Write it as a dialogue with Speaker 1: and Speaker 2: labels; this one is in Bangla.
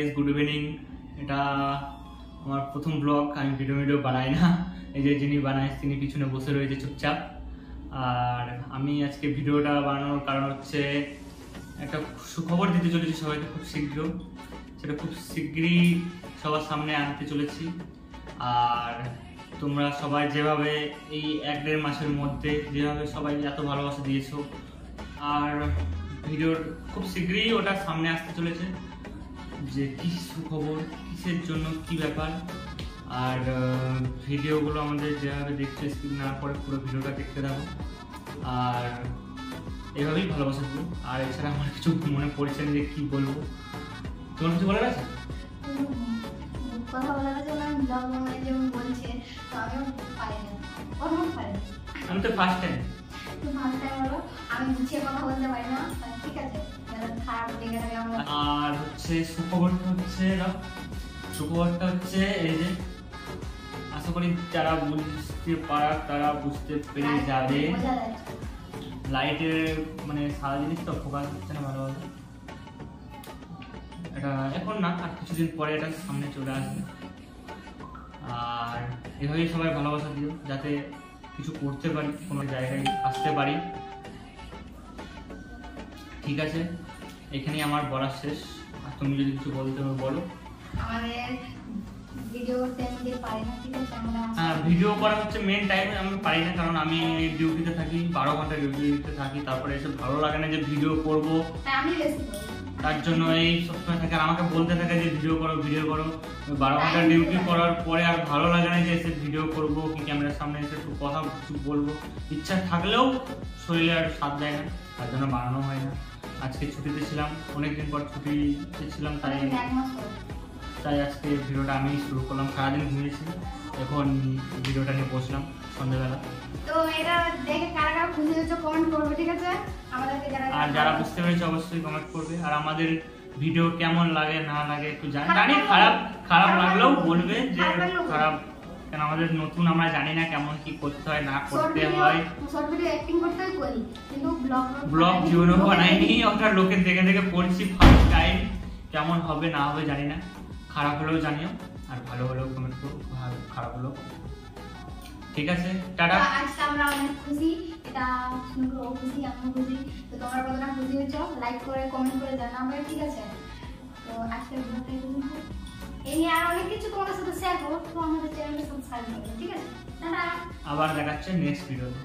Speaker 1: Guys, good evening. এটা আমার প্রথম ব্লগ। আমি ভিডিও বানাই না, এই যে যিনি বানায় তিনি পিছনে বসে রয়েছে চুপচাপ। আর আমি আজকে ভিডিওটা বানানোর কারণ হচ্ছে একটা সুখবর দিতে চলেছি সবাইকে খুব শীঘ্র। সেটা খুব শীঘ্রই সবার সামনে আনতে চলেছি। আর তোমরা সবাই যেভাবে এই 1-1.5 মাসের মধ্যে যেভাবে সবাই এত ভালোবাসা দিয়েছো, আর ভিডিওর খুব শীঘ্রই ওটা সামনে আসতে চলেছে যে কি সুখবর, কিসের জন্য, কি ব্যাপার। আর ভিডিওগুলো আমাদের যেভাবে দেখতে স্কিপ না করে পুরো ভিডিওটা দেখতে থাকো আর এভাবেই ভালোবাসা দিও। আর এছাড়া আমার কিছু মনে পড়ছে যে কি বলবো, তোমার কিছু বলার আছে?
Speaker 2: কথা বলার আছে না, ব্লগ বানাই যেমন বলছে, তো আমিও পারি না, ওরকম পারি না।
Speaker 1: আমি তো ফার্স্ট টাইম
Speaker 2: বলো, আমি গুছিয়ে কথা বলতে পারি না, ঠিক আছে? খারাপ লেগে থাকে আমরা।
Speaker 1: আর হচ্ছে সুখবরটা হচ্ছে এই যে আশা করি যারা বুঝতে পারার তারা বুঝতে পেরে যাবে। লাইটের মানে সারা জিনিস তো ফোকাস হচ্ছে না ভালোভাবে। এটা এখন না, আর কিছুদিন পরে এটা সামনে চলে আসবে। আর এভাবেই সবাই ভালোবাসা দিও যাতে কিছু করতে পারি, কোনো জায়গায় আসতে পারি। ঠিক আছে, এখানেই আমার বলা শেষ। আর তুমি যদি কিছু বলতে হবে বলো।
Speaker 2: আমাদের ভিডিও টাইমে পারি না, ঠিক আছে?
Speaker 1: হ্যাঁ, ভিডিও করা হচ্ছে মেন টাইমে আমি পারি না, কারণ আমি ডিউটিতে থাকি, 12 ঘন্টা ডিউটিতে থাকি। তারপরে এসে ভালো লাগে না যে ভিডিও করবো,
Speaker 2: আমি বেশি করি।
Speaker 1: তার জন্য এই সবসময় থাকে, আর আমাকে বলতে থাকে যে ভিডিও করো 12 ঘন্টা ডিউটি করার পরে আর ভালো লাগে না যে এসে ভিডিও করবো কি ক্যামেরার সামনে এসে একটু কথা কিছু বলবো। ইচ্ছা থাকলেও শরীরে আর সাথ দেয় না, তার জন্য বানানো হয় না। আজকে ছুটিতে ছিলাম, অনেকদিন পর ছুটিতে ছিলাম, তাই আজকে ভিডিওটা আমি শুরু করলাম। সারাদিন ঘুমিয়েছি, এখন ভিডিওটা নিয়ে বসলাম সন্ধ্যাবেলা।
Speaker 2: তো এটা দেখে কারা কারা খুশি হয়েছে কমেন্ট করবে, ঠিক আছে? আমাদেরকে
Speaker 1: আর যারা বুঝতে পেরেছে অবশ্যই কমেন্ট করবে। আর আমাদের ভিডিও কেমন লাগে না লাগে একটু জানি, খারাপ লাগলেও বলবে যে খারাপ, কেন আমাদের নতুন, আমরা জানি না কেমন কি করতে হয় না করতে হয়।
Speaker 2: শর্ট ভিডিও অ্যাক্টিং করতেই করি, কিন্তু
Speaker 1: ব্লগ জীবনেও বানাইনি। ওটা লোকের দেখে দেখে পড়ছি ফার্স্ট টাইম। কেমন হবে না হবে জানি না। খারাপ হলেও জানিও, আর ভালো হলেও কমেন্ট করো, খারাপ হলেও। ঠিক আছে, টাটা।
Speaker 2: আজকে আমরা অনেক খুশি, এটা শুনে খুব খুশি, আমিও খুশি। তো তোমরা কতটা খুশি হয়েছো লাইক করে কমেন্ট করে জানাবে, ঠিক আছে? তো আজকের ভিডিওটা এই নিয়ে আর অনেক কিছু তোমাদের সাথে শেয়ার করবো, তো আমাদের চ্যানেলটা সাবস্ক্রাইব করবে, ঠিক আছে? টাটা।
Speaker 1: আবার দেখাচ্ছে নেক্সট ভিডিওতে।